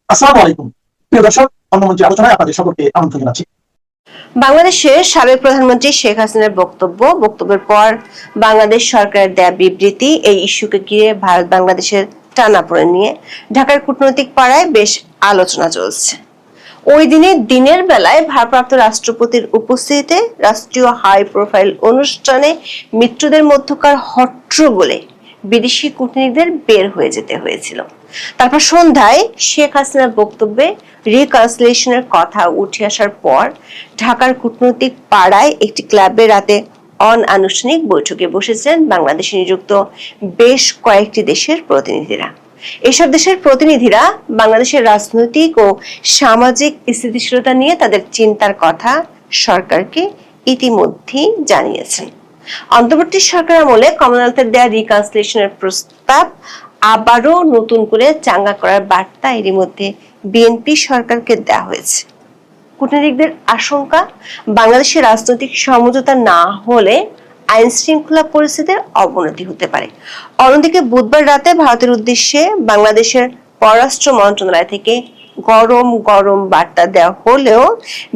আসসালামু আলাইকুম প্রিয় দর্শক, অন্যমঞ্চে আলোচনায় আপনাদের সকলকে আমন্ত্রণ জানাচ্ছি। বাংলাদেশের সাবেক প্রধানমন্ত্রী শেখ হাসিনার বক্তব্যের পর বাংলাদেশ সরকারের দেয়া বিবৃতি, এই ইস্যুকে ঘিরে ভারত বাংলাদেশের টানাপোড়েন নিয়ে ঢাকার কূটনৈতিক পাড়ায় বেশ আলোচনা চলছে। ওই দিনের বেলায় ভারপ্রাপ্ত রাষ্ট্রপতির উপস্থিতিতে রাষ্ট্রীয় হাই প্রোফাইল অনুষ্ঠানে মিত্রদের মধ্যকার হট্টগোলে বিদেশি কূটনীতিকদের বের হয়ে যেতে হয়েছিল। তারপর সন্ধ্যায় শেখ হাসিনার বক্তব্যে রিকনসিলিয়েশনের কথা উঠে আসার পর ঢাকার কূটনৈতিক পাড়ায় একটি ক্লাবে রাতে অনানুষ্ঠানিক বৈঠকে বসেছেন বাংলাদেশে নিযুক্ত বেশ কয়েকটি দেশের প্রতিনিধিরা। এসব দেশের প্রতিনিধিরা বাংলাদেশের রাজনৈতিক ও সামাজিক স্থিতিশীলতা নিয়ে তাদের চিন্তার কথা সরকারকে ইতিমধ্যেই জানিয়েছেন। অন্তর্বর্তী সরকার আমলে কমনওয়েলথের দেয়া রিকনসিলিয়েশনের প্রস্তাব আবারও নতুন করে চাঙ্গা করার বার্তা এরই মধ্যে বিএনপি সরকারকে দেওয়া হয়েছে। কূটনীতিকদের আশঙ্কা, বাংলাদেশের রাজনৈতিক সমঝোতা না হলে আইন শৃঙ্খলা পরিস্থিতির অবনতি হতে পারে। অন্যদিকে বুধবার রাতে ভারতের উদ্দেশ্যে বাংলাদেশের পররাষ্ট্র মন্ত্রণালয় থেকে গরম গরম বার্তা দেওয়া হলেও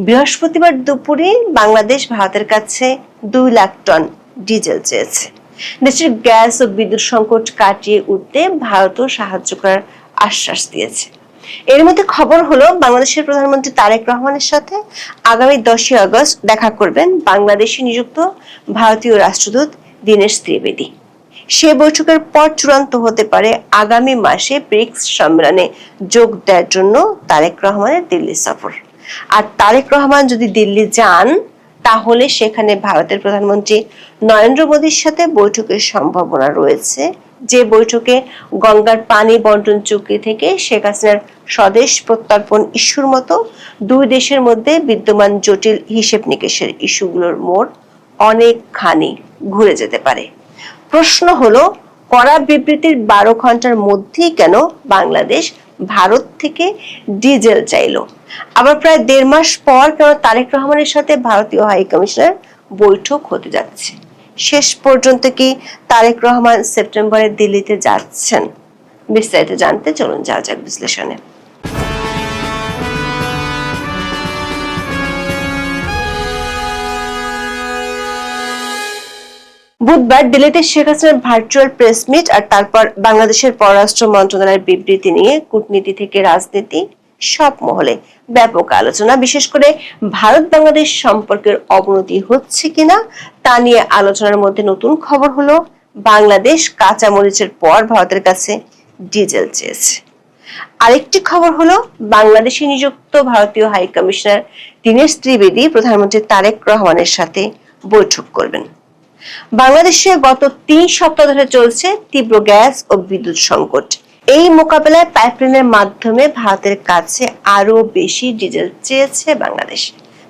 বৃহস্পতিবার দুপুরে বাংলাদেশ ভারতের কাছে 2 লাখ টন ডিজেল চেয়েছে। দেশের গ্যাস ও বিদ্যুৎ সংকট কাটিয়ে উঠতে ভারতও সাহায্য করার আশ্বাস দিয়েছে। এর মধ্যে খবর হলো, বাংলাদেশের প্রধানমন্ত্রী তারেক রহমানের সাথে আগামী 10 আগস্ট দেখা করবেন বাংলাদেশে নিযুক্ত ভারতীয় রাষ্ট্রদূত দীনেশ ত্রিবেদী। সে বৈঠকের পর চূড়ান্ত হতে পারে আগামী মাসে ব্রিক্স সম্মেলনে যোগ দেওয়ার জন্য তারেক রহমানের দিল্লি সফর। আর তারেক রহমান যদি দিল্লি যান, তাহলে সেখানে ভারতের প্রধানমন্ত্রী নরেন্দ্র মোদীর সাথে বৈঠকের সম্ভাবনা রয়েছে, যে বৈঠকে গঙ্গার পানি বন্টন চুক্তি থেকে শেখ হাসিনার স্বদেশ প্রত্যর্পণ ইস্যুর মতো দুই দেশের মধ্যে বিদ্যমান জটিল হিসেব নিকেশের ইস্যুগুলোর মোড় অনেকখানি ঘুরে যেতে পারে। প্রশ্ন হলো, কড়া বিবৃতির 12 ঘন্টার মধ্যেই কেন বাংলাদেশ ভারত থেকে ডিজেল চাইলো? আবার প্রায় 1.5 মাস পর কেন তারেক রহমানের সাথে ভারতীয় হাই কমিশনার বৈঠক হতে যাচ্ছে? শেষ পর্যন্ত কি তারেক রহমান সেপ্টেম্বরে দিল্লিতে যাচ্ছেন? বিস্তারিত জানতে চলুন যাওয়া যাক বিশ্লেষণে। বুধবার দিল্লিতে শেখ হাসিনার ভার্চুয়াল প্রেস মিট আর তারপর বাংলাদেশের পররাষ্ট্র মন্ত্রণালয়ের বিবৃতি নিয়ে কূটনীতি থেকে রাজনীতি সব মহলে ব্যাপক আলোচনা। বিশেষ করে ভারত বাংলাদেশ সম্পর্কের অবনতি হচ্ছে কিনা তা নিয়ে আলোচনার মধ্যে নতুন খবর হলো, বাংলাদেশ কাঁচামরিচের পর ভারতের কাছে ডিজেল চেয়েছে। আরেকটি খবর হলো, বাংলাদেশে নিযুক্ত ভারতীয় হাই কমিশনার দীনেশ ত্রিবেদী প্রধানমন্ত্রী তারেক রহমানের সাথে বৈঠক করবেন। বাংলাদেশে গত 3 সপ্তাহ ধরে চলছে তীব্র গ্যাস ও বিদ্যুৎ সংকট। এই মোকাবেলায় পাইপলাইনের মাধ্যমে ভারতের কাছে আরো বেশি ডিজেল চেয়েছে বাংলাদেশ।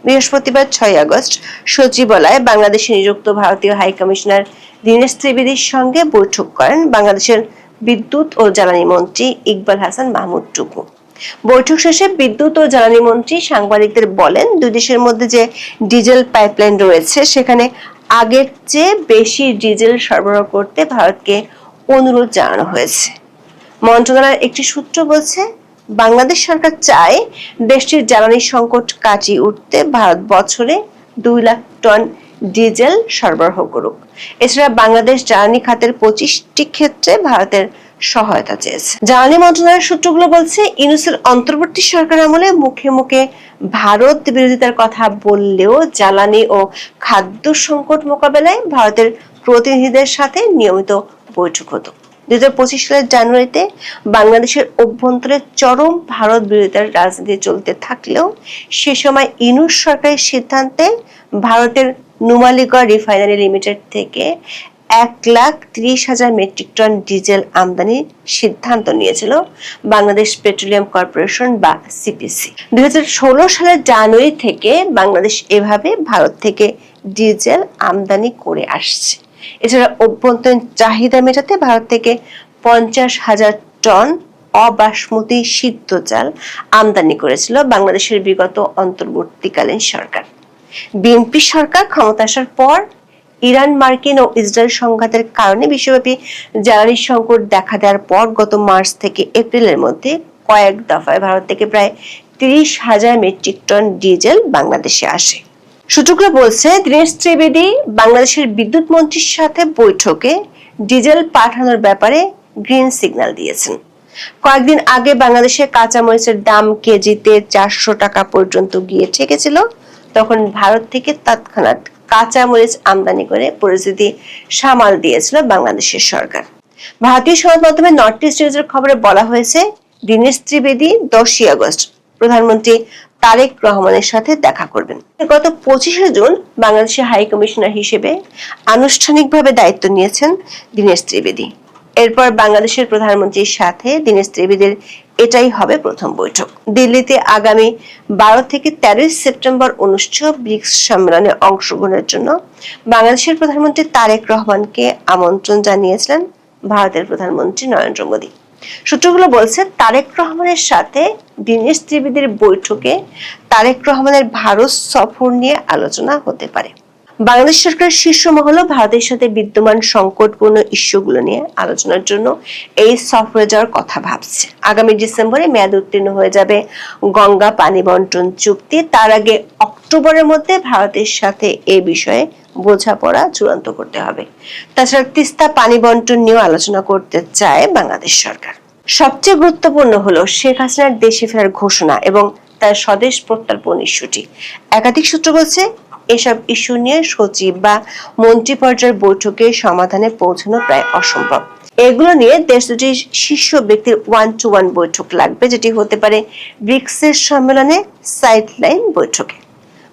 বৃহস্পতিবার 6 আগস্ট সচিবালয়ে বাংলাদেশে নিযুক্ত ভারতীয় হাই কমিশনার দীনেশ ত্রিবেদীর সঙ্গে বৈঠক করেন বাংলাদেশের বিদ্যুৎ ও জ্বালানি মন্ত্রী ইকবাল হাসান মাহমুদ টুকু। বৈঠক শেষে বিদ্যুৎ ও জ্বালানি মন্ত্রী সাংবাদিকদের বলেন, দুই দেশের মধ্যে যে ডিজেল পাইপলাইন রয়েছে সেখানে আগের চেয়ে বেশি ডিজেল সরবরাহ করতে ভারতকে অনুরোধ জানানো হয়েছে। মন্ত্রণালয়ের একটি সূত্র বলছে, বাংলাদেশ সরকার চায় দেশটির জ্বালানি সংকট কাটিয়ে উঠতে ভারত বছরে 2 লাখ টন ডিজেল সরবরাহ করুক। এছাড়া বাংলাদেশ জ্বালানি খাতের 25টি ক্ষেত্রে ভারতের সহায়তা চেয়েছে। জ্বালানি মন্ত্রণালয়ের সূত্রগুলো বলছে, ইউনূসের অন্তর্বর্তী সরকার আমলে মুখে মুখে ভারত বিরোধিতার কথা বললেও জ্বালানি ও খাদ্য সংকট মোকাবেলায় ভারতের প্রতিনিধিদের সাথে নিয়মিত বৈঠক হতো। 2025 সালের জানুয়ারিতে বাংলাদেশের অভ্যন্তরে চরম ভারত বিরোধিতার রাজনীতি চলতে থাকলেও সে সময় ইউনূস সরকারের সিদ্ধান্তে ভারতের নুমালীগড় রিফাইনারি লিমিটেড থেকে 1,30,000 মেট্রিক টন ডিজেল আমদানির সিদ্ধান্ত নিয়েছিল বাংলাদেশ পেট্রোলিয়াম কর্পোরেশন বা সিপিসি। 2016 সালের জানুয়ারি থেকে বাংলাদেশ এভাবে ভারত থেকে ডিজেল আমদানি করে আসছে। এছাড়া অভ্যন্তরীণ চাহিদা মেটাতে ভারত থেকে 50,000 টন অবাসমতি সিদ্ধ চাল আমদানি করেছিল বাংলাদেশের বিগত অন্তর্বর্তীকালীন সরকার। বিএনপি সরকার ক্ষমতা আসার পর ইরান, মার্কিন ও ইসরায়েল সংঘাতের কারণে বিশ্বব্যাপী জ্বালানি সংকট দেখা দেওয়ার পর গত মার্চ থেকে এপ্রিলের মধ্যে কয়েক দফায় ভারত থেকে প্রায় 30,000 মেট্রিক টন ডিজেল বাংলাদেশে আসে। সূত্রগুলো বলছে, দীনেশ ত্রিবেদী বাংলাদেশের বিদ্যুৎ মন্ত্রীর সাথে বৈঠকে ডিজেল পাঠানোর ব্যাপারে গ্রিন সিগন্যাল দিয়েছেন। কয়েকদিন আগে বাংলাদেশে কাঁচামরিচের দাম কেজিতে 400 টাকা পর্যন্ত গিয়ে ঠেকেছিল। তখন ভারত থেকে তৎক্ষণাৎ কাঁচামরিচ আমদানি করে পরিস্থিতি সামাল দিয়েছিল বাংলাদেশের সরকার। ভারতীয় সংবাদ মাধ্যমে নর্থ ইস্ট নিউজের খবরে বলা হয়েছে, দীনেশ ত্রিবেদী 10 আগস্ট প্রধানমন্ত্রী তারেক রহমানের সাথে দেখা করবেন। গত 25 জুন বাংলাদেশের হাই কমিশনার হিসেবে আনুষ্ঠানিকভাবে দায়িত্ব নিয়েছেন দীনেশ ত্রিবেদী। এরপর বাংলাদেশের প্রধানমন্ত্রীর সাথে দীনেশ ত্রিবেদীর এটাই হবে প্রথম বৈঠক। দিল্লিতে আগামী 12 থেকে 13 সেপ্টেম্বর অনুষ্ঠেয় ব্রিক্স সম্মেলনে অংশগ্রহণের জন্য বাংলাদেশের প্রধানমন্ত্রী তারেক রহমানকে আমন্ত্রণ জানিয়েছিলেন ভারতের প্রধানমন্ত্রী নরেন্দ্র মোদী। সূত্রগুলো বলছে, তারেক রহমানের সাথে দীনেশ ত্রিবেদীর বৈঠকে তারেক রহমানের ভারত সফর নিয়ে আলোচনা হতে পারে। বাংলাদেশ সরকারের শীর্ষ মহলও ভারতের সাথে বিদ্যমান সংকটপূর্ণ ইস্যুগুলো নিয়ে আলোচনার জন্য এই সফরে যাওয়ার কথা ভাবছে। আগামী ডিসেম্বরে মেয়াদ উত্তীর্ণ হয়ে যাবে গঙ্গা পানি বন্টন চুক্তি। তার আগে অক্টোবরের মধ্যে ভারতের সাথে এ বিষয়ে বোঝাপড়া চূড়ান্ত করতে হবে। তাছাড়া তিস্তা পানি বন্টন নিয়েও আলোচনা করতে চায় বাংলাদেশ সরকার। সবচেয়ে গুরুত্বপূর্ণ হলো শেখ হাসিনার দেশে ফেরার ঘোষণা এবং তার স্বদেশ প্রত্যর্পণ ইস্যুটি। একাধিক সূত্র বলছে, এসব ইস্যু নিয়ে সচিব বা মন্ত্রী পর্যায়ের বৈঠকে সমাধানে পৌঁছানো প্রায় অসম্ভব। এগুলো নিয়ে দেশ দুটির শীর্ষ ব্যক্তির 1-to-1 বৈঠক লাগবে, যেটি হতে পারে ব্রিক্সের সম্মেলনে সাইডলাইন বৈঠকে।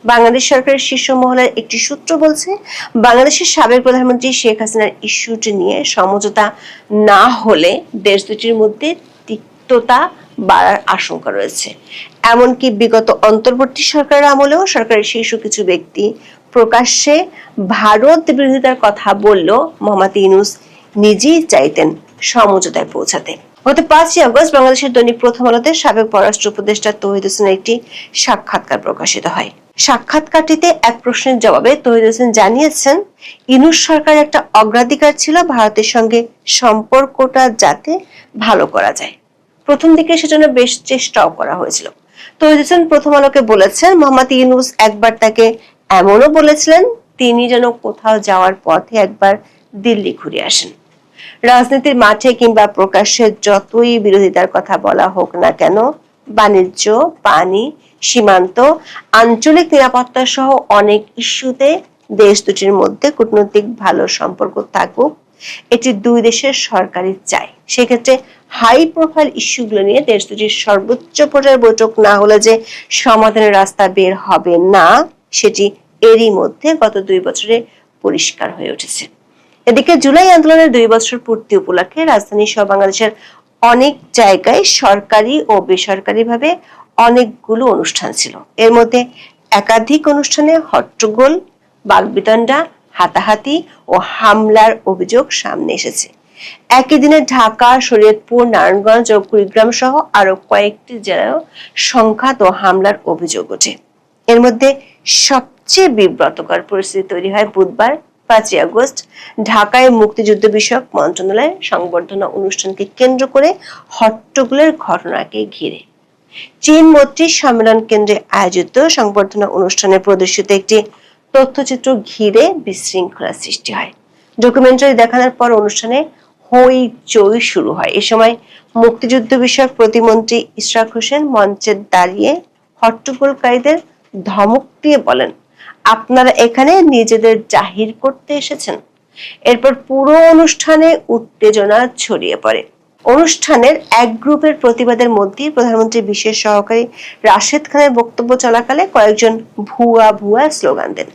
বাংলাদেশ সরকারের শীর্ষ মহলের একটি সূত্র বলছে, বাংলাদেশের সাবেক প্রধানমন্ত্রী শেখ হাসিনার ইস্যুটি নিয়ে সমঝোতা না হলে দেশ দুটির মধ্যে তিক্ততা বাড়ার আশঙ্কা রয়েছে। এমনকি বিগত অন্তর্বর্তী সরকারের আমলেও সরকারের শীর্ষ কিছু ব্যক্তি প্রকাশ্যে ভারত বিরোধিতার কথা বললেও মোহাম্মদ ইউনূস নিজেই চাইতেন সমঝোতায় পৌঁছাতে। গত 5 আগস্ট বাংলাদেশের দৈনিক প্রথম আলোতে সাবেক পররাষ্ট্র উপদেষ্টা তৌহিদ হোসেনের একটি সাক্ষাৎকার প্রকাশিত হয়। সাক্ষাৎকারটিতে এক প্রশ্নের জবাবে তৌহিদ হোসেন জানিয়েছেন, ইউনূস সরকারের একটা অগ্রাধিকার ছিল ভারতের সঙ্গে সম্পর্কটা যাতে ভালো করা যায়। প্রথম দিকে সেজন্য বেশ চেষ্টাও করা হয়েছিল। তৌহিদ হোসেন প্রথম আলোকে বলেছেন, মোহাম্মদ ইউনূস একবার তাকে এমনও বলেছিলেন তিনি যেন কোথাও যাওয়ার পথে একবার দিল্লি ঘুরে আসেন। রাজনীতির মাঠে কিংবা প্রকাশ্যে যতই বিরোধিতার কথা বলা হোক না কেন, বাণিজ্য, পানি, সীমান্ত, আঞ্চলিক নিরাপত্তা সহ অনেক ইস্যুতে দেশ দুটির মধ্যে কূটনৈতিক ভালো সম্পর্ক থাকুক, এটি দুই দেশের সরকারই চায়। সেক্ষেত্রে হাই প্রোফাইল ইস্যুগুলো নিয়ে দেশ দুটির সর্বোচ্চ পর্যায়ের বৈঠক না হলে যে সমাধানের রাস্তা বের হবে না, সেটি এরই মধ্যে গত 2 বছরে পরিষ্কার হয়ে উঠেছে। এদিকে জুলাই আন্দোলনের 2 বছর পূর্তি উপলক্ষে রাজধানী সহ বাংলাদেশের অনেক জায়গায় সরকারি ও বেসরকারিভাবে অনেকগুলো অনুষ্ঠান ছিল। এর মধ্যে একাধিক অনুষ্ঠানে হট্টগোল, বাকবিতণ্ডা, হাতাহাতি ও হামলার অভিযোগ সামনে এসেছে। একই দিনে ঢাকা, শরীয়তপুর, নারায়ণগঞ্জ ও কুড়িগ্রাম সহ আরো কয়েকটি জেলায় সংঘাত ও হামলার অভিযোগ ওঠে। এর মধ্যে সবচেয়ে বিব্রতকর পরিস্থিতি তৈরি হয় বুধবার 5 আগস্ট ঢাকায় মুক্তিযুদ্ধ বিষয়ক মন্ত্রণালয়ের সংবর্ধনা অনুষ্ঠানকে কেন্দ্র করে হট্টগোলের ঘটনাকে ঘিরে। চীন মৈত্রী সম্মেলন কেন্দ্রে আয়োজিত সংবর্ধনা অনুষ্ঠানে প্রদর্শিত একটি তথ্যচিত্র ঘিরে বিশৃঙ্খলা সৃষ্টি হয়। ডকুমেন্টারি দেখানোর পর অনুষ্ঠানে হইচই শুরু হয়। এ সময় মুক্তিযুদ্ধ বিষয়ক প্রতিমন্ত্রী ইশরাক হোসেন মঞ্চে দাঁড়িয়ে হট্টগোলকারীদের ধমক দিয়ে বলেন, আপনারা এখানে নিজেদের জাহির করতে এসেছেন। এরপর পুরো অনুষ্ঠানে উত্তেজনা ছড়িয়ে পড়ে। অনুষ্ঠানের এক গ্রুপের প্রতিবাদের মধ্যে প্রধানমন্ত্রী বিশেষ সহকারী রাশেদ খানের বক্তব্য চলাকালে কয়েকজন ভুয়া স্লোগান দেন।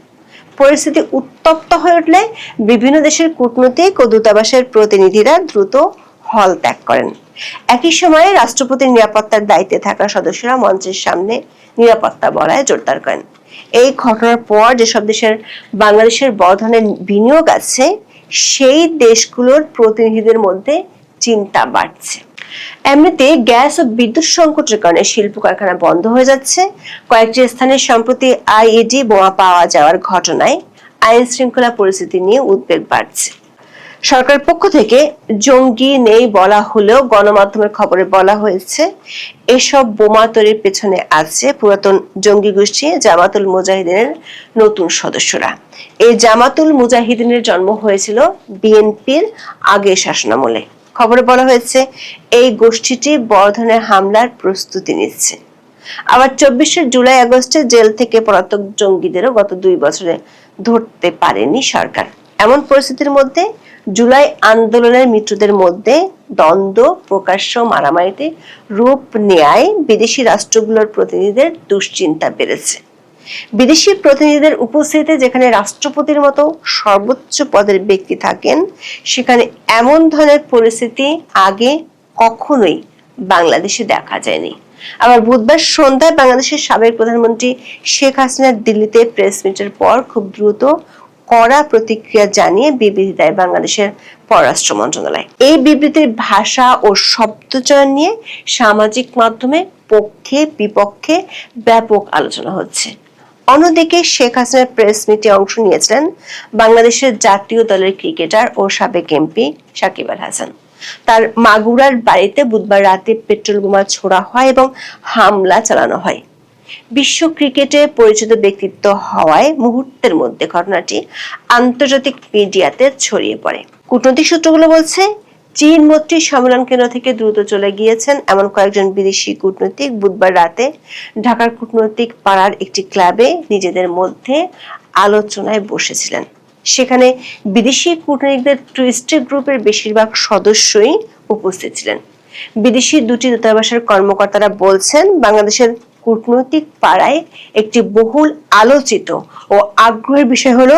পরিস্থিতি উত্তপ্ত হয়ে উঠলে বিভিন্ন দেশের কূটনৈতিক ও দূতাবাসের প্রতিনিধিরা দ্রুত হল ত্যাগ করেন। একই সময়ে রাষ্ট্রপতির নিরাপত্তার দায়িত্বে থাকা সদস্যরা মঞ্চের সামনে নিরাপত্তা বলয় জোরদার করেন। এই ঘটনার পর যেসব দেশের বাংলাদেশের বড় ধরনের বিনিয়োগ আছে, সেই দেশগুলোর প্রতিনিধিদের মধ্যে চিন্তা বাড়ছে। এমনিতে গ্যাস ও বিদ্যুৎ সংকটের কারণে শিল্প কারখানা বন্ধ হয়ে যাচ্ছে। কয়েকটি স্থানে সম্প্রতি আইইডি বোমা পাওয়া যাওয়ার ঘটনায় আইন শৃঙ্খলা পরিস্থিতি নিয়ে উদ্বেগ বাড়ছে। সরকারের পক্ষ থেকে জঙ্গি নেই বলা হলেও গণমাধ্যমের খবরে বলা হয়েছে এসব বোমা তৈরির পেছনে আছে পুরাতন জঙ্গি গোষ্ঠী জামাতুল মুজাহিদিনের নতুন সদস্যরা। এই জামাতুল মুজাহিদিনের জন্ম হয়েছিল বিএনপির আগের শাসনামলে। খবরে বলা হয়েছে এই গোষ্ঠীটি বড় ধরনের হামলার প্রস্তুতি নিচ্ছে। আবার 24শে জুলাই আগস্টে জেল থেকে পলাতক জঙ্গিদেরও গত 2 বছরে ধরতে পারেনি সরকার। এমন পরিস্থিতির মধ্যে জুলাই আন্দোলনের মৃত্যুদের মধ্যে দ্বন্দ্ব প্রকাশ্য মারামারিতে রূপ নেয় বিদেশি রাষ্ট্রগুলোর প্রতিনিধিদের দুশ্চিন্তা বেড়েছে। বিদেশি প্রতিনিধিদের উপস্থিতিতে যেখানে রাষ্ট্রপতির মতো সর্বোচ্চ পদের ব্যক্তি থাকেন, সেখানে এমন ধরনের পরিস্থিতি আগে কখনোই বাংলাদেশে দেখা যায়নি। আবার বুধবার সন্ধ্যায় বাংলাদেশের সাবেক প্রধানমন্ত্রী শেখ হাসিনার দিল্লিতে প্রেস মিটের পর খুব দ্রুত কড়া প্রতিক্রিয়া জানিয়ে বিবৃতি দেয় বাংলাদেশের পররাষ্ট্র মন্ত্রণালয়। এই বিবৃতির ভাষা ও শব্দচয়ন নিয়ে সামাজিক মাধ্যমে পক্ষে বিপক্ষে ব্যাপক আলোচনা হচ্ছে। অন্যদিকে শেখ হাসিনার প্রেস মিটে অংশ নিয়েছিলেন বাংলাদেশের জাতীয় দলের ক্রিকেটার ও সাবেক এমপি সাকিব আল হাসান। তার মাগুরার বাড়িতে বুধবার রাতে পেট্রোল বোমা ছোড়া হয় এবং হামলা চালানো হয়। বিশ্ব ক্রিকেটে পরিচিত ব্যক্তিত্ব হওয়ায় মুহূর্তের মধ্যে ঘটনাটি আন্তর্জাতিক মিডিয়াতে ছড়িয়ে পড়ে। কূটনৈতিক সূত্রগুলো বলছে চীন মৈত্রী সম্মেলন কেন্দ্র থেকে দ্রুত চলে গিয়েছেন এমন কয়েকজন বিদেশি কূটনৈতিক বুধবার রাতে ঢাকার কূটনৈতিক পাড়ার একটি ক্লাবে নিজেদের মধ্যে আলোচনায় বসেছিলেন। সেখানে বিদেশি কূটনীতিকদের টুইস্টে গ্রুপের বেশিরভাগ সদস্যই উপস্থিত ছিলেন। বিদেশি দুটি দূতাবাসের কর্মকর্তারা বলছেন বাংলাদেশের কূটনৈতিক পাড়ায় একটি বহুল আলোচিত ও আগ্রহের বিষয় হলো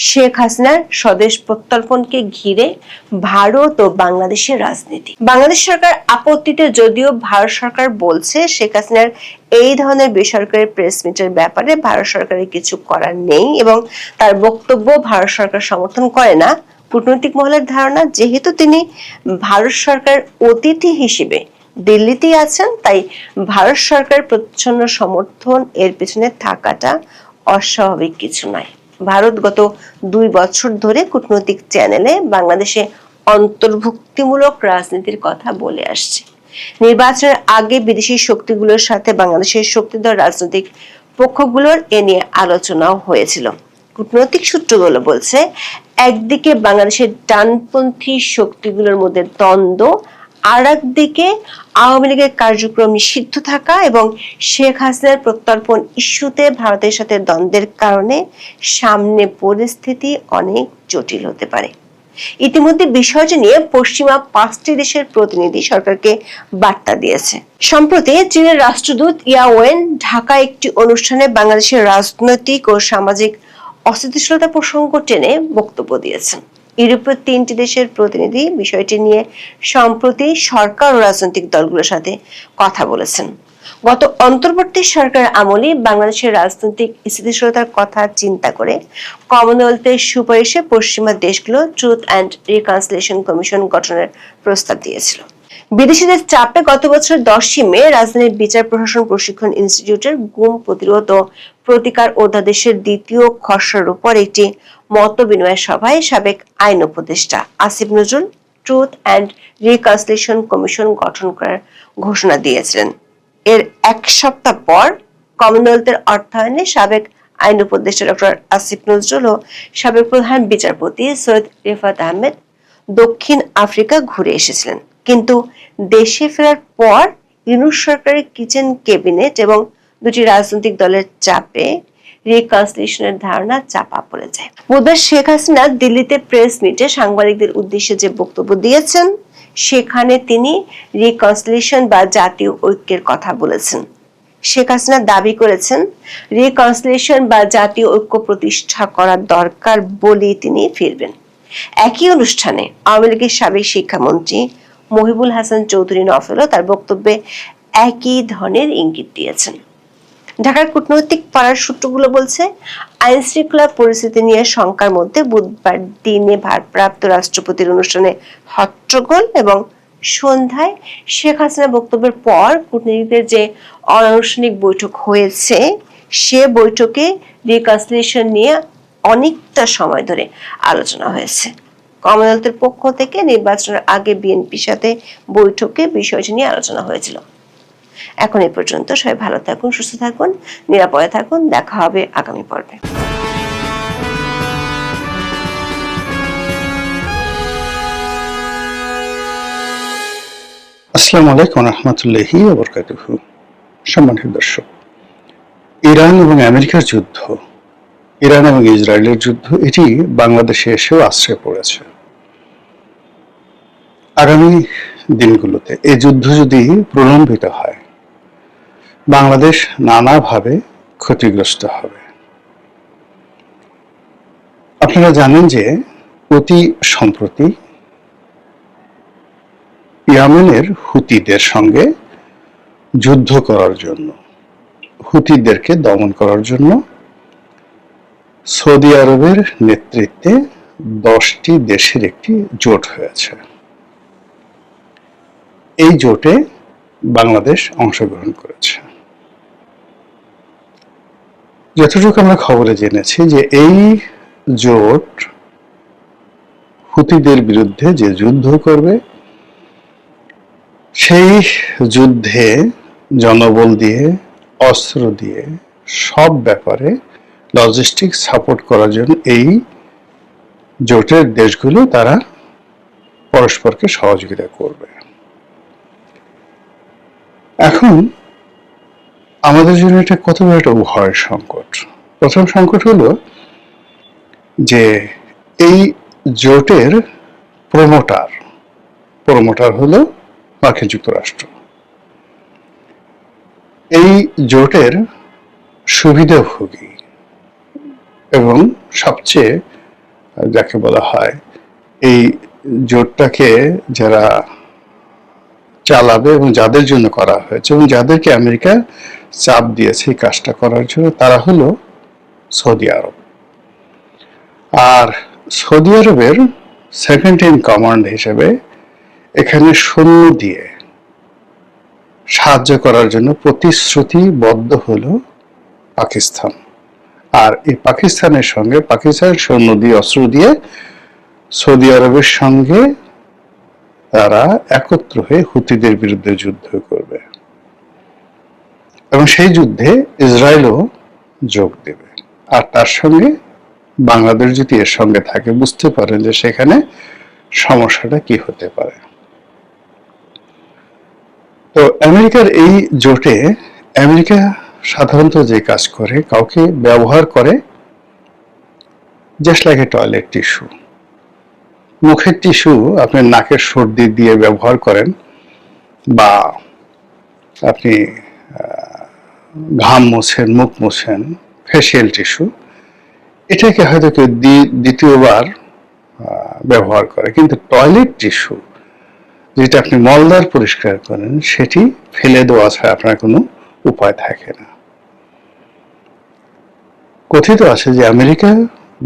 শেখ হাসিনার স্বদেশ প্রত্যর্পণকে ঘিরে ভারত ও বাংলাদেশের রাজনীতি। বাংলাদেশ সরকার আপত্তিতে যদিও ভারত সরকার বলছে শেখ হাসিনার এই ধরনের বেসরকারি প্রেস মিটের ব্যাপারে ভারত সরকারের কিছু করার নেই এবং তার বক্তব্য ভারত সরকার সমর্থন করে না। কূটনৈতিক মহলের ধারণা যেহেতু তিনি ভারত সরকার অতিথি হিসেবে দিল্লিতেই আছেন, তাই ভারত সরকার প্রচ্ছন্ন সমর্থন এর পেছনে থাকাটা অস্বাভাবিক কিছু নয়। ভারত গত 2 বছর ধরে কূটনৈতিক চ্যানেলে বাংলাদেশে অন্তর্ভুক্তিমূলক রাজনীতির কথা বলে আসছে। নির্বাচনের আগে বিদেশি শক্তিগুলোর সাথে বাংলাদেশের শক্তিধর রাজনৈতিক পক্ষগুলোর এ নিয়ে আলোচনাও হয়েছিল। কূটনৈতিক সূত্রগুলো বলছে একদিকে বাংলাদেশের ডানপন্থী শক্তিগুলোর মধ্যে দ্বন্দ্ব, আর একদিকে আওয়ামী লীগের কার্যক্রম নিষিদ্ধ থাকা এবং শেখ হাসিনার প্রত্যর্পণ ইস্যুতে ভারতের সাথে দ্বন্দ্বের কারণে সামনে পরিস্থিতি অনেক জটিল হতে পারে। ইতিমধ্যে বিষয়টি নিয়ে পশ্চিমা 5টি দেশের প্রতিনিধি সরকারকে বার্তা দিয়েছে। সম্প্রতি চীনের রাষ্ট্রদূত ইয়াওয়েন ঢাকায় একটি অনুষ্ঠানে বাংলাদেশের রাজনৈতিক ও সামাজিক অস্থিতিশীলতা প্রসঙ্গ টেনে বক্তব্য দিয়েছেন। ইউরোপীয় 3টি দেশের প্রতিনিধি বিষয়টি নিয়ে সম্প্রতি সরকার ও রাজনৈতিক দলগুলোর সাথে কথা বলেছেন। গত অন্তর্বর্তী সরকারের আমলে বাংলাদেশের রাজনৈতিক স্থিতিশীলতার কথা চিন্তা করে কমনওয়েলথের সুপারিশে পশ্চিমা দেশগুলো ট্রুথ অ্যান্ড রিকনসিলিয়েশন কমিশন গঠনের প্রস্তাব দিয়েছিল। বিদেশিদের চাপে গত বছর 10ই মে রাজধানীর বিচার প্রশাসন প্রশিক্ষণ ইনস্টিটিউটের গুম প্রতিরোধ ও প্রতিকার অধ্যাদেশের 2য় খসড়ার উপর একটি মত বিনিময় সভায় সাবেক আইন উপদেষ্টা Asif Nazrul truth and reconciliation commission গঠন করার ঘোষণা দিয়েছিলেন। এর 1 সপ্তাহ পর কমনওয়েলথের অর্থায়নে সাবেক আইন উপদেষ্টা ডক্টর আসিফ নজরুল ও সাবেক প্রধান বিচারপতি সৈয়দ রিফাত আহমেদ দক্ষিণ আফ্রিকা ঘুরে এসেছিলেন, কিন্তু দেশে ফেরার পর ইউনূস সরকারের কিচেন ক্যাবিনেট এবং 2টি রাজনৈতিক দলের চাপে রিকনসিলিয়েশনের ধারণা চাপা পড়ে যায়। বুধবার শেখ হাসিনা দিল্লিতে প্রেস মিটে সাংবাদিকদের উদ্দেশ্যে যে বক্তব্য দিয়েছেন সেখানে তিনি রিকনসিলিয়েশন বা জাতীয় ঐক্যের কথা বলেছেন। শেখ হাসিনা দাবি করেছেন রিকনসিলিয়েশন বা জাতীয় ঐক্য প্রতিষ্ঠা করার দরকার বলেই তিনি ফিরবেন। একই অনুষ্ঠানে আওয়ামী লীগের সাবেক শিক্ষামন্ত্রী মহিবুল হাসান চৌধুরী নফেলও তার বক্তব্যে একই ধরনের ইঙ্গিত দিয়েছেন। ঢাকার কূটনৈতিক পাড়ার সূত্রগুলো বলছে আইন শৃঙ্খলা পরিস্থিতি নিয়ে শঙ্কার মধ্যে বুধবার দিনে ভারপ্রাপ্ত রাষ্ট্রপতির অনুষ্ঠানে হট্টগোল এবং সন্ধ্যায় শেখ হাসিনা বক্তব্যের পর কূটনীতিকদের যে অনানুষ্ঠানিক বৈঠক হয়েছে সে বৈঠকে রিকনসিলিয়েশন নিয়ে অনেকটা সময় ধরে আলোচনা হয়েছে। কমনওয়েলথের পক্ষ থেকে নির্বাচনের আগে বিএনপির সাথে বৈঠকে বিষয়টি নিয়ে আলোচনা হয়েছিল। এখন এই পর্যন্ত। সবাই ভালো থাকুন, সুস্থ থাকুন, নিরাপদে থাকুন। দেখা হবে আগামী পর্বে। আসসালামু আলাইকুম রহমতুল্লাহি ওয়া বারাকাতুহু। সম্মানিত দর্শক, ইরান এবং আমেরিকার যুদ্ধ, ইরান এবং ইসরায়েলের যুদ্ধ, এটি বাংলাদেশে এসেও আশ্রয় পড়েছে। আগামী দিনগুলোতে এই যুদ্ধ যদি প্রলম্বিত হয়, বাংলাদেশ নানাভাবে ক্ষতিগ্রস্ত হবে। আপনারা জানেন যে অতি সম্প্রতি ইয়েমেনের হুতিদের সঙ্গে যুদ্ধ করার জন্য, হুতিদেরকে দমন করার জন্য সৌদি আরবের নেতৃত্বে 10টি দেশের একটি জোট হয়েছে। এই জোটে বাংলাদেশ অংশগ্রহণ করেছে। যতটুকু আমরা খবরে জেনেছি যে এই জোট হুতিদের বিরুদ্ধে যে যুদ্ধ করবে, সেই যুদ্ধে জনবল দিয়ে, অস্ত্র দিয়ে, সব ব্যাপারে লজিস্টিক সাপোর্ট করার জন্য এই জোটের দেশগুলো তারা পরস্পরকে সহযোগিতা করবে। এখন আমাদের জন্য এটা কত বড় একটা ভয়ের সংকট। প্রথম সংকট হলো যে এই জোটের প্রমোটার হলো মার্কিন যুক্তরাষ্ট্র। এই জোটের সুবিধাভোগী এবং সবচেয়ে যাকে বলা হয় এই জোটটাকে যারা চালাবে এবং যাদের জন্য করা হয়েছে এবং যাদেরকে আমেরিকা চাপ দিয়েছে এই কাজটা করার জন্য, তারা হলো সৌদি আরব। আর সৌদি আরবের সেকেন্ড ইন কমান্ড হিসেবে এখানে সৈন্য দিয়ে সাহায্য করার জন্য প্রতিশ্রুতিবদ্ধ হলো পাকিস্তান। আর এই পাকিস্তানের সঙ্গে, পাকিস্তানের সৈন্য দিয়ে, অস্ত্র দিয়ে সৌদি আরবের সঙ্গে তারা একত্র হয়ে হুতিদের বিরুদ্ধে যুদ্ধ করবে এবং সেই যুদ্ধে ইসরায়েলও যোগ দেবে। আর তার সঙ্গে বাংলাদেশ যদি এর সঙ্গে থাকে, বুঝতে পারেন যে সেখানে সমস্যাটা কি হতে পারে। তো আমেরিকার এই জোটে আমেরিকা সাধারণত যে কাজ করে, কাউকে ব্যবহার করে just like a toilet tissue. মুখের টিস্যু আপনি নাকের সর্দি দিয়ে ব্যবহার করেন, বা আপনি ঘাম মোছেন, মুখ মোছেন, ফেসিয়াল টিস্যু, এটাকে হয়তো কেউ দ্বিতীয়বার ব্যবহার করে। কিন্তু টয়লেট টিস্যু, যেটা আপনি মলদ্বার পরিষ্কার করেন, সেটি ফেলে দেওয়া ছাড়া আপনার কোনো উপায় থাকে না। কথিত আছে যে আমেরিকা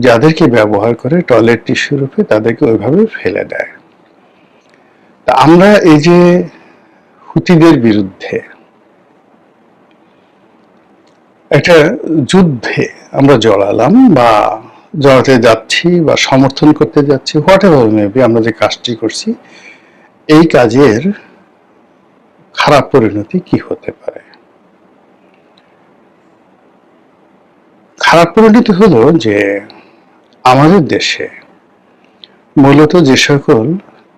যাদেরকে ব্যবহার করে টয়লেট টিস্যু রূপে, তাদেরকে ওইভাবে ফেলে দেয়। তা আমরা এই যে হুতিদের বিরুদ্ধে একটা যুদ্ধে আমরা জড়ালাম বা জড়াতে যাচ্ছি বা সমর্থন করতে যাচ্ছি, হোয়াট এভার মেবি, আমরা যে কাজটি করছি, এই কাজের খারাপ পরিণতি কি হতে পারে? খারাপ পরিণতি হলো যে আমাদের দেশে মূলত যে সকল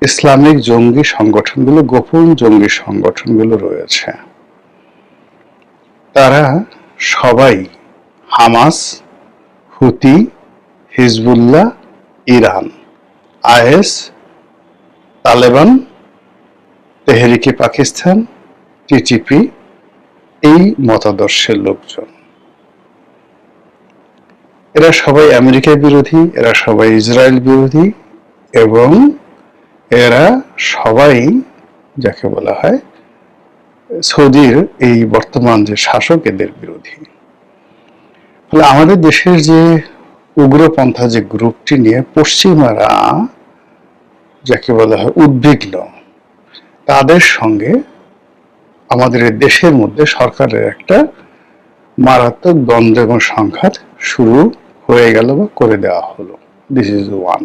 ইসলামিক জঙ্গি সংগঠনগুলো, গোপন জঙ্গি সংগঠনগুলো রয়েছে, তারা সবাই Hamas, Houthi, Hezbollah, Iran, IS, Taliban, তেহরিকে পাকিস্তান, টিটিপি, এই মতাদর্শের লোকজন। এরা সবাই আমেরিকা বিরোধী, এরা সবাই ইসরায়েল বিরোধী, এবং এরা সবাই যাকে বলা হয় সৌদির এই বর্তমান যে শাসক, এদের বিরোধী। ফলে আমাদের দেশের যে উগ্রপন্থা যে গ্রুপটি নিয়ে পশ্চিমারা যাকে বলা হয় উদ্বিগ্ন, তাদের সঙ্গে আমাদের দেশের মধ্যে সরকারের একটা মারাত্মক দ্বন্দ্ব এবং সংঘাত শুরু হয়ে গেল বা করে দেওয়া হলো। This is one.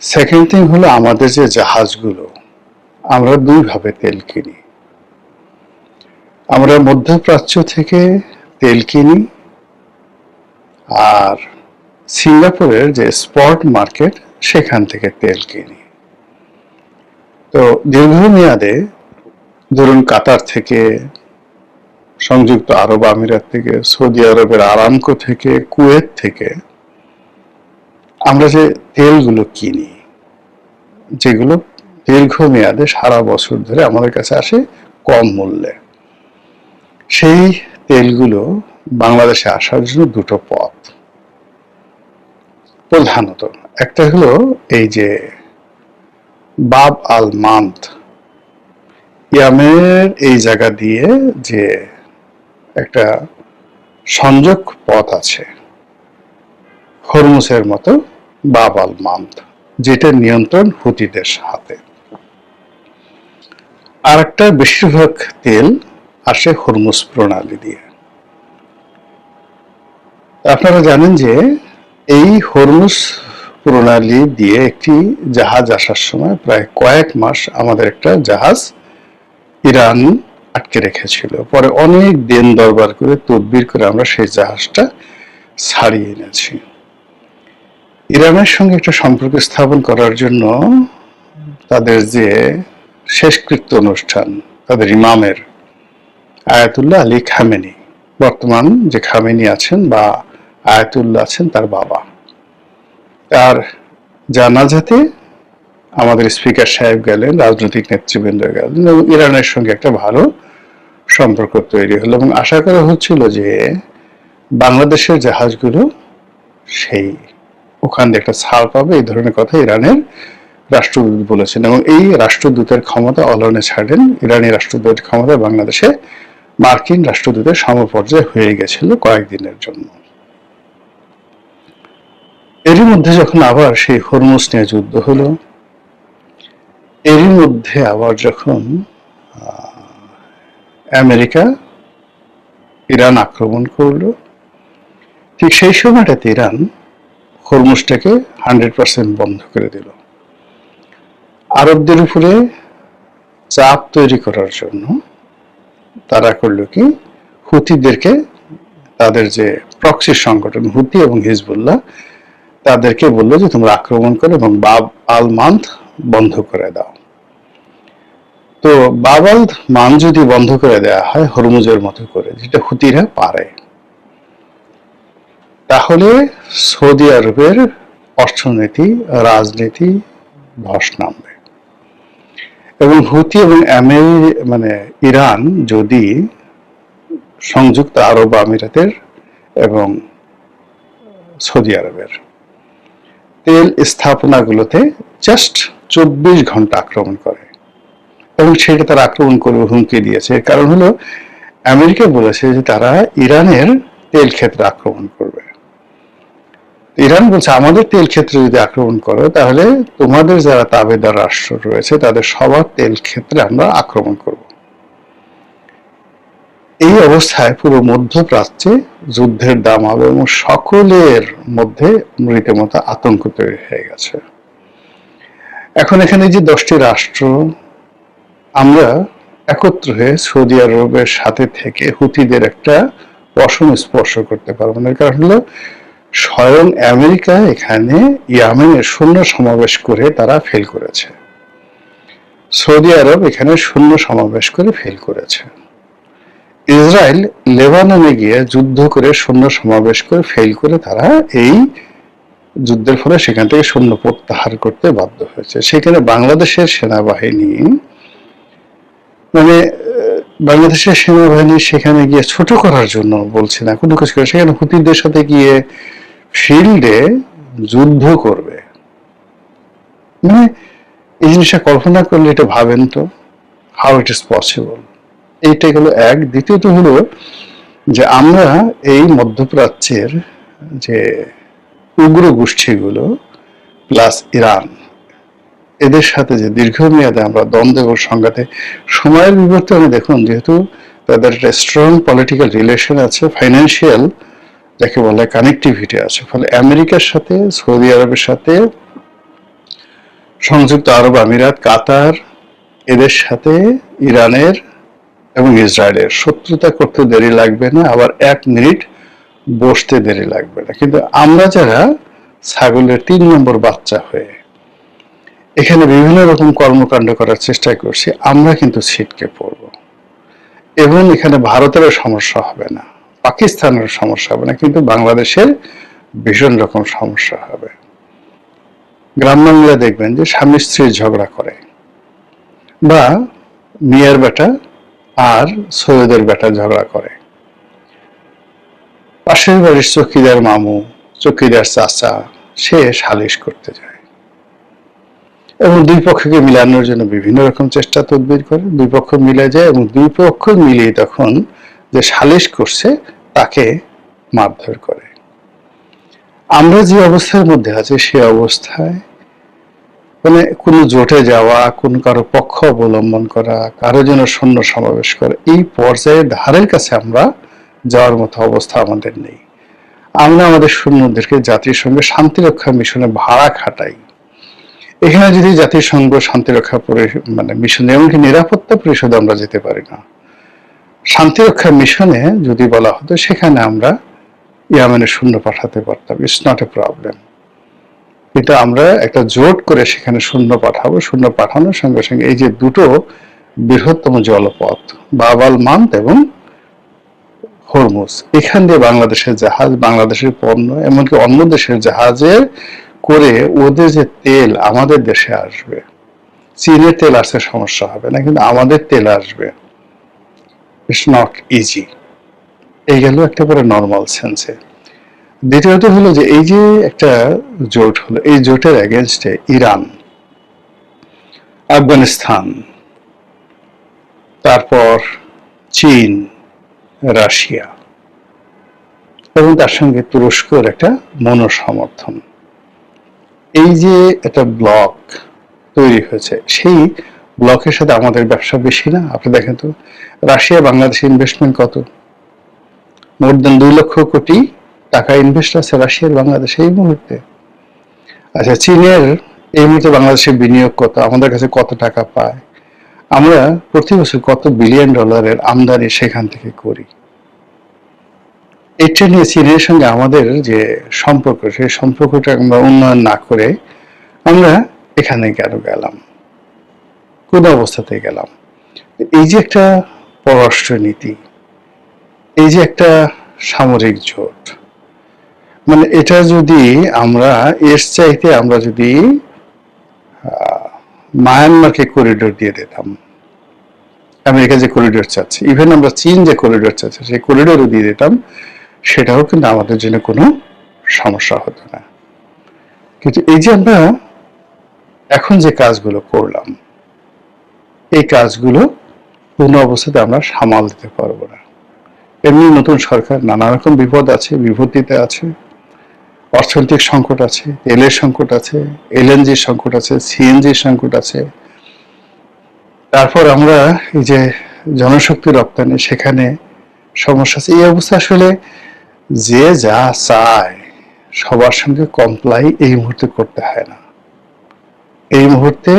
Second thing হলো আমাদের যে জাহাজগুলো, আমরা দুইভাবে তেল কিনি। আমরা মধ্যপ্রাচ্য থেকে তেল কিনি, আর সিঙ্গাপুরের যে স্পট মার্কেট সেখান থেকে তেল কিনি। তো দীর্ঘমেয়াদে ধরুন কাতার থেকে, সংযুক্ত আরব আমিরাত থেকে, সৌদি আরবের আরামকো থেকে, কুয়েত থেকে আমরা যে তেলগুলো কিনি, যেগুলো দীর্ঘমেয়াদে সারা বছর ধরে আমাদের কাছে আসে কম মূল্যে, সেই তেলগুলো বাংলাদেশে আসার জন্য দুটো পথ প্রধানত। একটা হলো এই যে বাব আল মান্দ, ইয়ামেনের এই জায়গা দিয়ে যে একটা সংযোগ পথ আছে হরমুজের মতো, বাব আল মান্দ, যেটা নিয়ন্ত্রণ হুতিদের হাতে। আর একটা বেশিরভাগ তেল আসে হরমুজ প্রণালী দিয়ে। আপনারা জানেন যে এই হরমুজ প্রণালী দিয়ে একটি জাহাজ আসার সময় প্রায় কয়েক মাস আমাদের একটা জাহাজ ইরান আটকে রেখেছিল। পরে অনেক দিন দরবার করে তদবির করে আমরা সেই জাহাজটা ছাড়িয়ে এনেছি। ইরানের সঙ্গে একটা সম্পর্ক স্থাপন করার জন্য তাদের যে শেষকৃত্য অনুষ্ঠান, তাদের ইমামের আয়াতুল্লাহ আলী খামেনি, বর্তমান যে খামেনি আছেন বা আয়াতুল্লাহ আছেন তার বাবা, তার জানাজাতে আমাদের স্পিকার সাহেব গেলেন, রাজনৈতিক নেতৃবৃন্দ গেলেন এবং ইরানের সঙ্গে একটা ভালো সম্পর্ক তৈরি হলো এবং আশা করা হচ্ছিল যে বাংলাদেশের জাহাজগুলো সেই ওখান দিয়ে একটা ছাড় পাবে, এই ধরনের কথা ইরানের রাষ্ট্রদূত বলেছেন। এবং এই রাষ্ট্রদূতের ক্ষমতা অলনে ছাড়েন, ইরানি রাষ্ট্রদূতের ক্ষমতা বাংলাদেশে মার্কিন রাষ্ট্রদূতের সমপর্যায়ে হয়ে গেছিল কয়েকদিনের জন্য। এরই মধ্যে যখন আবার সেই হরমুজ নিয়ে যুদ্ধ হলো, এরই মধ্যে আবার যখন আমেরিকা ইরান আক্রমণ করলো, ঠিক সেই সময়টাতে ইরান হরমুজটাকে 100% বন্ধ করে দিল। আরবদের উপরে চাপ তৈরি করার জন্য তারা করলো কি, হুতিদেরকে, তাদের যে প্রক্সি সংগঠন হুতি এবং হিজবুল্লাহ, তাদেরকে বললো যে তোমরা আক্রমণ করো এবং বাব আল মান্দ বন্ধ করে দাও। তো বাব আল মান্দ যদি বন্ধ করে দেওয়া হয় হরমুজের মতো করে, যেটা হুতিরা পারে, তাহলে সৌদি আরবের অর্থনীতি, রাজনীতি ধস নামবে এবং হুতি এবং ইরান যদি সংযুক্ত আরব আমিরাতের এবং সৌদি আরবের তেল স্থাপনাগুলোতে জাস্ট 24 ঘন্টা আক্রমণ করে এবং সেটা তারা আক্রমণ করবে হুমকি দিয়েছে। কারণ হলো আমেরিকা বলেছে যে তারা ইরানের তেল ক্ষেত্রে আক্রমণ করবে। ইরান বলছে আমাদের তেল ক্ষেত্রে যদি আক্রমণ করো তাহলে তোমাদের যারা তাবেদার রাষ্ট্র রয়েছে তাদের সবার তেল ক্ষেত্রে আমরা আক্রমণ করব। এই অবস্থায় পুরো মধ্যপ্রাচ্যে যুদ্ধের দামাল এবং সকলের মধ্যে রীতিমতো আতঙ্ক তৈরি হয়ে গেছে। এখন এখানে যে 10টি রাষ্ট্র, আমরা একত্র হয়ে সৌদি আরবের সাথে থেকে হুতিদের একটা পশম স্পর্শ করতে পারবো না। কারণ হলো স্বয়ং আমেরিকা এখানে ইয়েমেনের সৈন্য সমাবেশ করে তারা ফেল করেছে, সৌদি আরব এখানে সৈন্য সমাবেশ করে ফেল করেছে, ইসরায়েল লেবাননে গিয়ে যুদ্ধ করে সৈন্য সমাবেশ করে ফেল করে তারা এই যুদ্ধের ফলে সেখান থেকে সৈন্য প্রত্যাহার করতে বাধ্য হয়েছে। সেখানে বাংলাদেশের সেনাবাহিনী বাংলাদেশের সেনাবাহিনী সেখানে গিয়ে ছোট করার জন্য বলছে না, কোনো কিছু করে সেখানে হুতিদের সাথে গিয়ে ফিল্ডে যুদ্ধ করবে। এই জিনিসটা কল্পনা করলে এটা ভাবেন তো, হাউ ইট ইজ পসিবল। এইটা গেল এক। দ্বিতীয়ত হলো যে আমরা এই মধ্যপ্রাচ্যের যে উগ্র গোষ্ঠীগুলো প্লাস ইরান, এদের সাথে যে দীর্ঘমেয়াদে আমরা দ্বন্দ্ব এবং সংঘাতে, সময়ের বিবর্তনে দেখুন, যেহেতু তাদের একটা স্ট্রং পলিটিক্যাল রিলেশন আছে, ফাইন্যান্সিয়াল যাকে বলে কানেক্টিভিটি আছে, ফলে আমেরিকার সাথে সৌদি আরবের সাথে সংযুক্ত আরব আমিরাত, কাতার, এদের সাথে ইরানের এবং ইসরায়েলের শত্রুতা করতে দেরি লাগবে না, আবার 1 মিনিট বসতে দেরি লাগবে না। কিন্তু আমরা যারা ছাগলের 3 নম্বর বাচ্চা হয়ে এখানে বিভিন্ন রকম কর্মকাণ্ড করার চেষ্টা করছি, আমরা কিন্তু ছিটকে পড়ব। এবং এখানে ভারতেরও সমস্যা হবে না, পাকিস্তানের সমস্যা হবে না, কিন্তু বাংলাদেশের ভীষণ রকম সমস্যা হবে। গ্রাম বাংলা দেখবেন যে স্বামী স্ত্রী ঝগড়া করে, বা মিয়ার বেটা আর সৈয়দের বেটা ঝগড়া করে, পাশের বাড়ির চৌকিদার মামু, চৌকিদার চাচা সে সালিশ করতে যায় এবং দুই পক্ষকে মিলানোর জন্য বিভিন্ন রকম চেষ্টা তদবির করে, দুই পক্ষ মিলে যায় এবং দুই পক্ষ মিলিয়ে তখন যে সালিশ করছে তাকে মারধর করে। আমরা যে অবস্থার মধ্যে আছি সে অবস্থায় মানে কোনো জোটে যাওয়া, কোনো কারো পক্ষ অবলম্বন করা, কারো জন্য সৈন্য সমাবেশ করা, এই পর্যায়ের ধারের কাছে আমরা যাওয়ার মতো অবস্থা আমাদের নেই। আমরা আমাদের সৈন্যদেরকে জাতিসংঘে শান্তিরক্ষা মিশনে ভাড়া খাটাই। এখানে যদি জাতিসংঘ শান্তিরক্ষা মানে মিশনে, এমনকি নিরাপত্তা পরিষদে আমরা যেতে পারি না, শান্তিরক্ষা মিশনে যদি বলা হতো সেখানে আমরা ইয়ামেনের সৈন্য পাঠাতে পারতাম, ইটস নট এ প্রবলেম। কিন্তু আমরা একটা জোট করে সেখানে সৈন্য পাঠাবো, সৈন্য পাঠানোর সঙ্গে সঙ্গে এই যে দুটো বৃহত্তম জলপথ বাব আল মান্দ এবং হরমুজ, এখান দিয়ে বাংলাদেশের জাহাজ, বাংলাদেশের পণ্য, এমনকি অন্য দেশের জাহাজের করে ওদের যে তেল আমাদের দেশে আসবে, চীনের তেল আসতে সমস্যা হবে না, কিন্তু আমাদের তেল আসবে, ইটস নট ইজি। এই গেল একেবারে নর্মাল সেন্সে। দ্বিতীয়ত হলো যে এই যে একটা জোট হলো, এই জোটের এগেনস্টে ইরান, আফগানিস্তান, তারপর চীন, রাশিয়া এবং তার সঙ্গে তুরস্কর একটা মনোসমর্থন, এই যে একটা ব্লক তৈরি হয়েছে, সেই ব্লকের সাথে আমাদের ব্যবসা বেশি না? আপনি দেখেন তো রাশিয়া বাংলাদেশে ইনভেস্টমেন্ট কত, মোর দেন 2 লক্ষ কোটি টাকা ইনভেস্ট আছে রাশিয়ার বাংলাদেশে এই মুহূর্তে। আচ্ছা, চীনের এই মুহূর্তে বাংলাদেশে বিনিয়োগ কত, আমাদের কাছে কত টাকা পায়, আমরা প্রতি বছর কত বিলিয়ন ডলারের আমদানি সেখান থেকে করি। এটা নিয়ে চীনের সঙ্গে আমাদের যে সম্পর্ক, সেই সম্পর্কটা আমরা উন্নয়ন না করে আমরা এখানে কেন গেলাম, কোন অবস্থাতে গেলাম? এই যে একটা পররাষ্ট্রনীতি, এই যে একটা সামরিক জোট, মানে এটা যদি আমরা এর চাইতে আমরা যদি মায়ানমারকে করিডোর দিয়ে দিতাম, আমেরিকা যে করিডোর চাচ্ছে, ইভেন আমরা চীন যে করিডোর চাচ্ছে সেই করিডোরও দিয়ে দিতাম, সেটাও কিন্তু আমাদের জন্য কোনো সমস্যা হতো না। কিন্তু এই যে আমরা এখন যে কাজগুলো করলাম, এই কাজগুলো কোনো অবস্থাতে আমরা সামাল দিতে পারবো না। এমনি নতুন সরকার, নানা রকম বিপদ আছে, বিপত্তিতে আছে, অর্থনৈতিক সংকট আছে, তেলের সংকট আছে, এলএনজির সংকট আছে, সিএনজির সংকট আছে, তারপর আমরা এই যে জনশক্তি রপ্তানি সেখানে সমস্যা আছে। এই অবস্থা আসলে যে যা চায় সবার সঙ্গে কমপ্লাই এই মুহূর্তে করতে হয় না। এই মুহূর্তে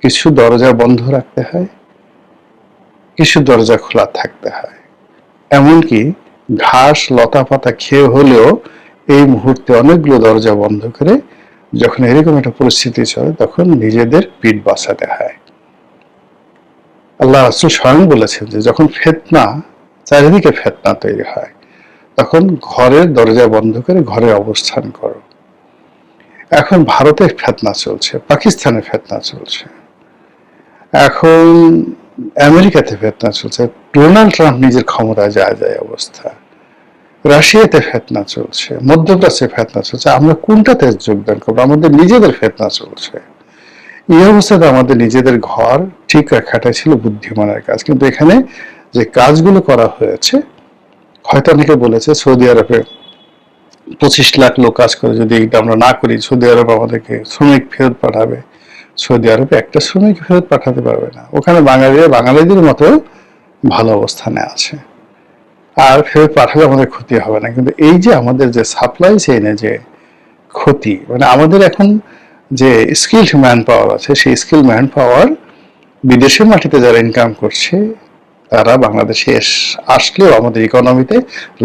কিছু দরজা বন্ধ রাখতে হয়, কিছু দরজা খোলা থাকতে হয়, এমনকি ঘাস লতা পাতা খেয়ে হলেও এই মুহূর্তে অনেকগুলো দরজা বন্ধ করে যখন এরকম একটা পরিস্থিতি চলে তখন নিজেদের পিঠ বাঁচাতে হয়। আল্লাহ রাসূল স্বয়ং বলেছেন যে যখন ফিতনা, চারিদিকে ফিতনা তৈরি হয়, তখন ঘরের দরজা বন্ধ করে ঘরে অবস্থান করো। এখন ভারতে ফিতনা চলছে, পাকিস্তানে ফিতনা চলছে, এখন আমেরিকাতে ফিতনা চলছে, ডোনাল্ড ট্রাম্প নিজের ক্ষমতায় যায় যায় অবস্থা, রাশিয়াতে ফিতনা চলছে, মধ্যপ্রাচ্যে ফিতনা চলছে, আমরা কোনটাতে যোগদান করবো? আমাদের নিজেদের ফিতনা চলছে। এই অবস্থাতে আমাদের নিজেদের ঘর ঠিক রাখাটাই ছিল বুদ্ধিমানের কাজ। কিন্তু এখানে যে কাজগুলো করা হয়েছে, হয়তো অনেকে বলেছে সৌদি আরবে 25 লাখ লোক কাজ করে, যদি এটা আমরা না করি সৌদি আরব আমাদেরকে শ্রমিক ফেরত পাঠাবে। সৌদি আরবে একটা শ্রমিক ফেরত পাঠাতে পারবে না, ওখানে বাঙালিরা বাঙালিদের মতো ভালো অবস্থানে আছে, আর ফেরত পাঠালে আমাদের ক্ষতি হবে না। কিন্তু এই যে আমাদের যে সাপ্লাই চেইনে যে ক্ষতি, মানে আমাদের এখন যে স্কিলড ম্যান পাওয়ার আছে, সেই স্কিল ম্যান পাওয়ার বিদেশের মাটিতে যারা ইনকাম করছে তারা বাংলাদেশে আসলেও আমাদের ইকোনমিতে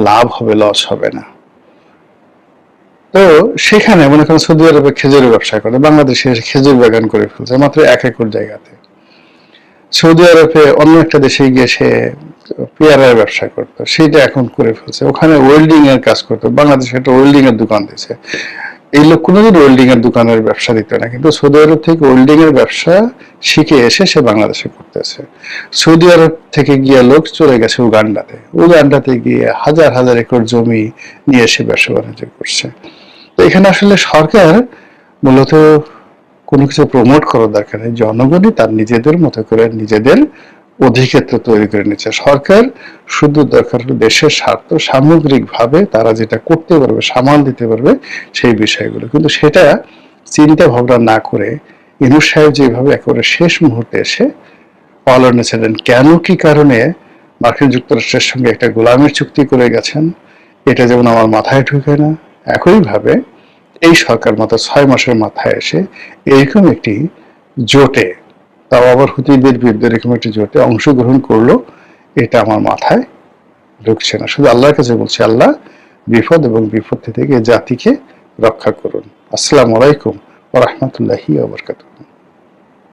লাভ হবে, লস হবে না। তো সেখানে মনে করেন সৌদি আরবে খেজুরের ব্যবসা করে, বাংলাদেশে খেজুর বাগান করে ফেলছে মাত্র 1 একর জায়গাতে। সৌদি আরবে অন্য একটা দেশে গিয়ে সে পেয়ারার ব্যবসা করতো, সেটা এখন করে ফেলছে। ওখানে ওয়েল্ডিং এর কাজ করতো, বাংলাদেশে একটা ওয়েল্ডিং এর দোকান দিয়েছে। এই লোক কোনোদিন ওয়েল্ডিং এর দোকানের ব্যবসা দিত না, কিন্তু সৌদি আরব থেকে ওয়েল্ডিং এর ব্যবসা শিখে এসে সে বাংলাদেশে করতেছে। সৌদি আরব থেকে গিয়ে লোক চলে গেছে উগান্ডাতে গিয়ে হাজার হাজার একর জমি নিয়ে এসে ব্যবসা বাণিজ্য করছে। তো এখানে আসলে সরকার মূলত কোনো কিছু প্রমোট করার দরকার নেই, জনগণই তার নিজেদের মতো করে নিজেদের অধিক্ষেত্র তৈরি করে নিচ্ছে। সরকার শুধু দরকার হলো দেশের স্বার্থ, সামগ্রিকভাবে তারা যেটা করতে পারবে, সামাল দিতে পারবে সেই বিষয়গুলো, কিন্তু সেটা চিন্তা ভাবনা না করে ইউনূস সাহেব যেভাবে একেবারে শেষ মুহূর্তে এসে অলানিয়েছিলেন, কেন কি কারণে মার্কিন যুক্তরাষ্ট্রের সঙ্গে একটা গোলামের চুক্তি করে গেছেন, এটা যেমন আমার মাথায় ঢুকে না। একইভাবে এই সরকার মাত্র 6 মাসের মাথায় এসে এরকম একটি জোটে, তাও আবার হুতিদের বিরুদ্ধে এরকম একটি জোটে অংশগ্রহণ করলো, এটা আমার মাথায় ঢুকছে না। শুধু আল্লাহর কাছে বলছি, আল্লাহ বিপদ এবং বিপত্তি থেকে জাতিকে রক্ষা করুন। আসসালামু আলাইকুম ওয়া রাহমাতুল্লাহি ওয়া বারাকাতুহু।